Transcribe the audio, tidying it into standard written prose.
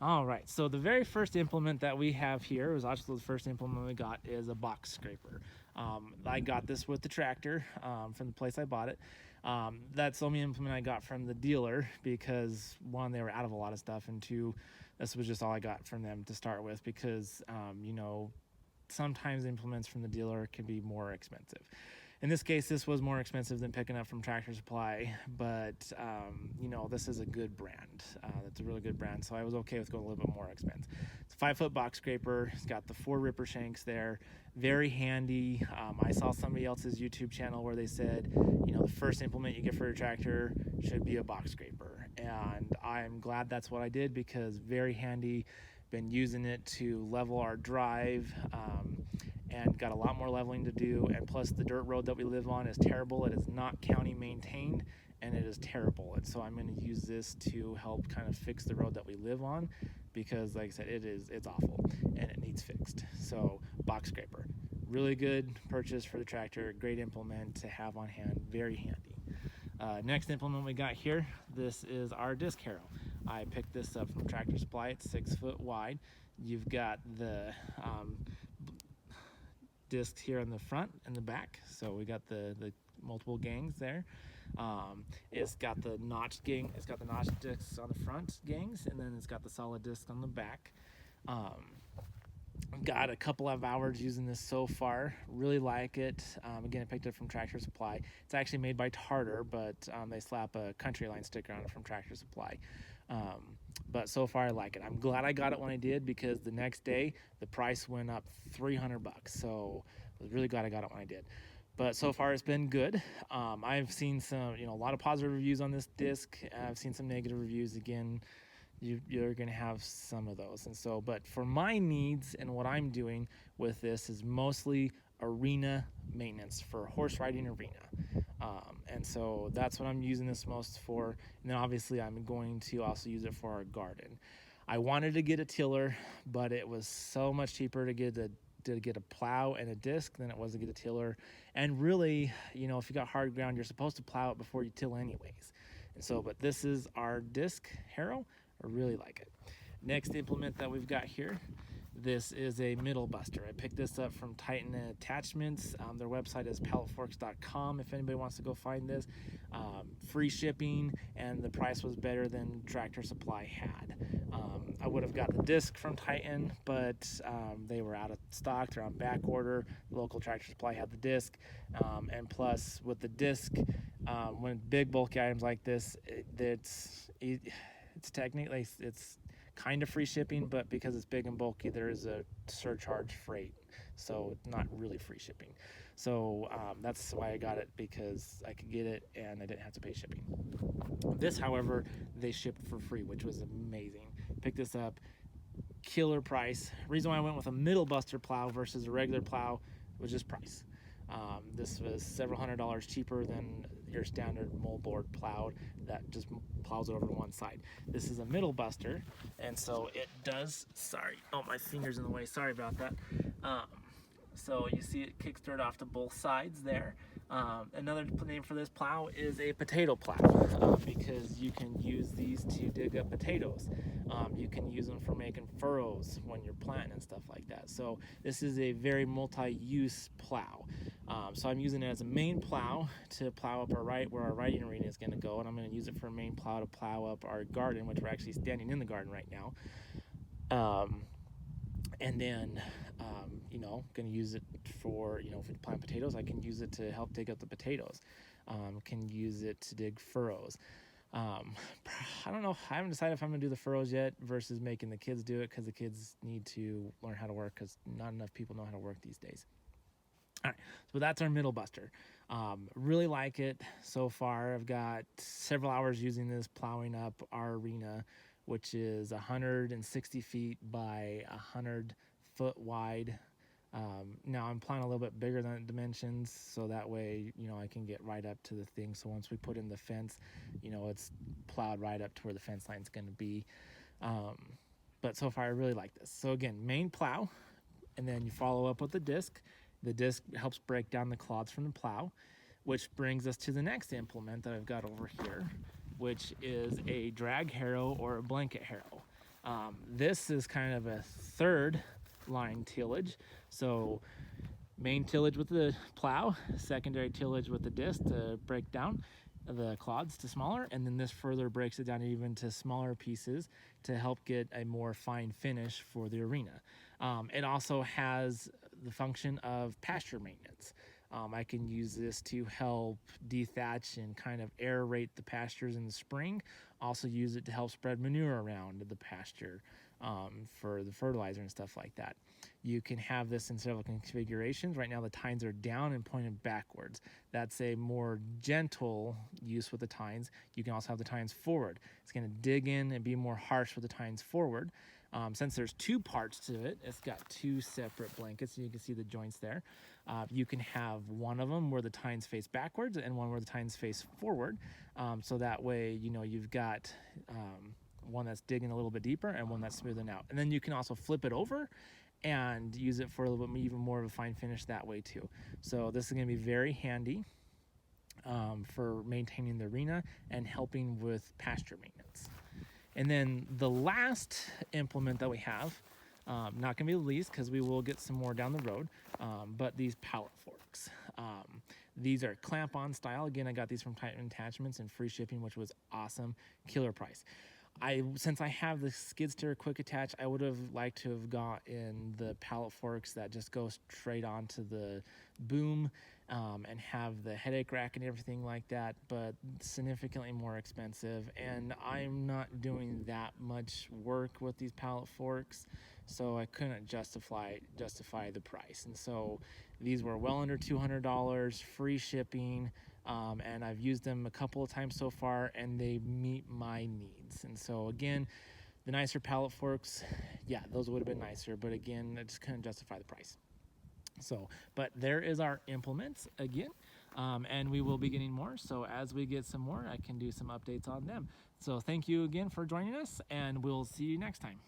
All right, so the very first implement that we have here was actually the first implement we got is a box scraper. I got this with the tractor from the place I bought it. That's the only implement I got from the dealer because one, they were out of a lot of stuff, and two, this was just all I got from them to start with because, you know, sometimes implements from the dealer can be more expensive. In this case, this was more expensive than picking up from Tractor Supply, but you know, this is a good brand. It's a really good brand, so I was okay with going a little bit more expensive. It's a 5-foot box scraper. It's got the 4 ripper shanks there. Very handy. I saw somebody else's YouTube channel where they said, you know, the first implement you get for your tractor should be a box scraper, and I'm glad that's what I did because very handy. Been using it to level our drive. And got a lot more leveling to do, and plus the dirt road that we live on is terrible. It is not county maintained, and it is terrible, and so I'm going to use this to help kind of fix the road that we live on because, like I said, it's awful and it needs fixed. So box scraper, really good purchase for the tractor, great implement to have on hand, very handy. Next implement we got here, this is our disc harrow. I picked this up from Tractor Supply. It's 6 foot wide. You've got the discs here on the front and the back, so we got the multiple gangs there. It's got the notch discs on the front gangs, and then it's got the solid discs on the back. Got a couple of hours using this so far. Really like it. Again, I picked it from Tractor Supply. It's actually made by Tartar, but they slap a Country Line sticker on it from Tractor Supply. But so far I like it. I'm glad I got it when I did because the next day the price went up $300. So I was really glad I got it when I did. But so far it's been good. I've seen some, you know, a lot of positive reviews on this disc. I've seen some negative reviews. Again, you're going to have some of those. And so, but for my needs and what I'm doing with this is mostly arena maintenance for horse riding arena. And so that's what I'm using this most for. And then obviously I'm going to also use it for our garden. I wanted to get a tiller, but it was so much cheaper to get a plow and a disc than it was to get a tiller. And really, you know, if you got hard ground, you're supposed to plow it before you till anyways. And so, but this is our disc Harrow. I really like it. Next implement that we've got here, this is a middle buster. I picked this up from Titan Attachments. Their website is palletforks.com if anybody wants to go find this. Free shipping, and the price was better than Tractor Supply had. I would have got the disc from Titan, but they were out of stock. They're on back order. The local Tractor Supply had the disc, and plus with the disc, when big bulky items like this, it's technically it's kind of free shipping, but because it's big and bulky, there is a surcharge freight, so it's not really free shipping. So that's why I got it, because I could get it and I didn't have to pay shipping. This, however, they shipped for free, which was amazing. Picked this up, killer price. Reason why I went with a middle buster plow versus a regular plow was just price. This was several $100s cheaper than your standard moldboard plow that just plows it over to one side. This is a middle buster, and so it does, my finger's in the way, sorry about that. So you see it kicks dirt off to both sides there. Another name for this plow is a potato plow, because you can use these to dig up potatoes. You can use them for making furrows when you're planting and stuff like that. So this is a very multi-use plow. So I'm using it as a main plow to plow up where our riding arena is going to go, and I'm going to use it for a main plow to plow up our garden, which we're actually standing in the garden right now. And then, going to use it for, if we plant potatoes, I can use it to help dig up the potatoes. Can use it to dig furrows. I don't know. I haven't decided if I'm going to do the furrows yet versus making the kids do it, because the kids need to learn how to work, because not enough people know how to work these days. All right, so that's our middle buster. Really like it so far. I've got several hours using this, plowing up our arena, which is 160 feet by 100 foot wide. Now I'm plowing a little bit bigger than dimensions, so that way, I can get right up to the thing. So once we put in the fence, it's plowed right up to where the fence line's going to be. But so far I really like this. So again, main plow, and then you follow up with the disc. The disc helps break down the clods from the plow, which brings us to the next implement that I've got over here. which is a drag harrow or a blanket harrow. This is kind of a third line tillage. So main tillage with the plow, secondary tillage with the disc to break down the clods to smaller, and then this further breaks it down even to smaller pieces to help get a more fine finish for the arena. It also has the function of pasture maintenance. I can use this to help dethatch and kind of aerate the pastures in the spring. Also use it to help spread manure around the pasture for the fertilizer and stuff like that. You can have this in several configurations. Right now the tines are down and pointed backwards. That's a more gentle use with the tines. You can also have the tines forward. It's going to dig in and be more harsh with the tines forward. Since there's two parts to it, it's got two separate blankets, and you can see the joints there. You can have one of them where the tines face backwards and one where the tines face forward. So that way, you know, you've got one that's digging a little bit deeper and one that's smoothing out. And then you can also flip it over and use it for a little bit even more of a fine finish that way too. So this is going to be very handy for maintaining the arena and helping with pasture maintenance. And then the last implement that we have, not going to be the least because we will get some more down the road, but these pallet forks. These are clamp-on style. Again, I got these from Titan Attachments and free shipping, which was awesome. Killer price. Since I have the skid steer quick attach, I would have liked to have got in the pallet forks that just go straight onto the boom and have the headache rack and everything like that, but significantly more expensive. And I'm not doing that much work with these pallet forks, so I couldn't justify the price. And so these were well under $200, free shipping. And I've used them a couple of times so far, and they meet my needs. And so again, the nicer pallet forks, yeah, those would have been nicer, but again, I just couldn't justify the price. So, but there is our implements again, and we will be getting more. So as we get some more, I can do some updates on them. So thank you again for joining us, and we'll see you next time.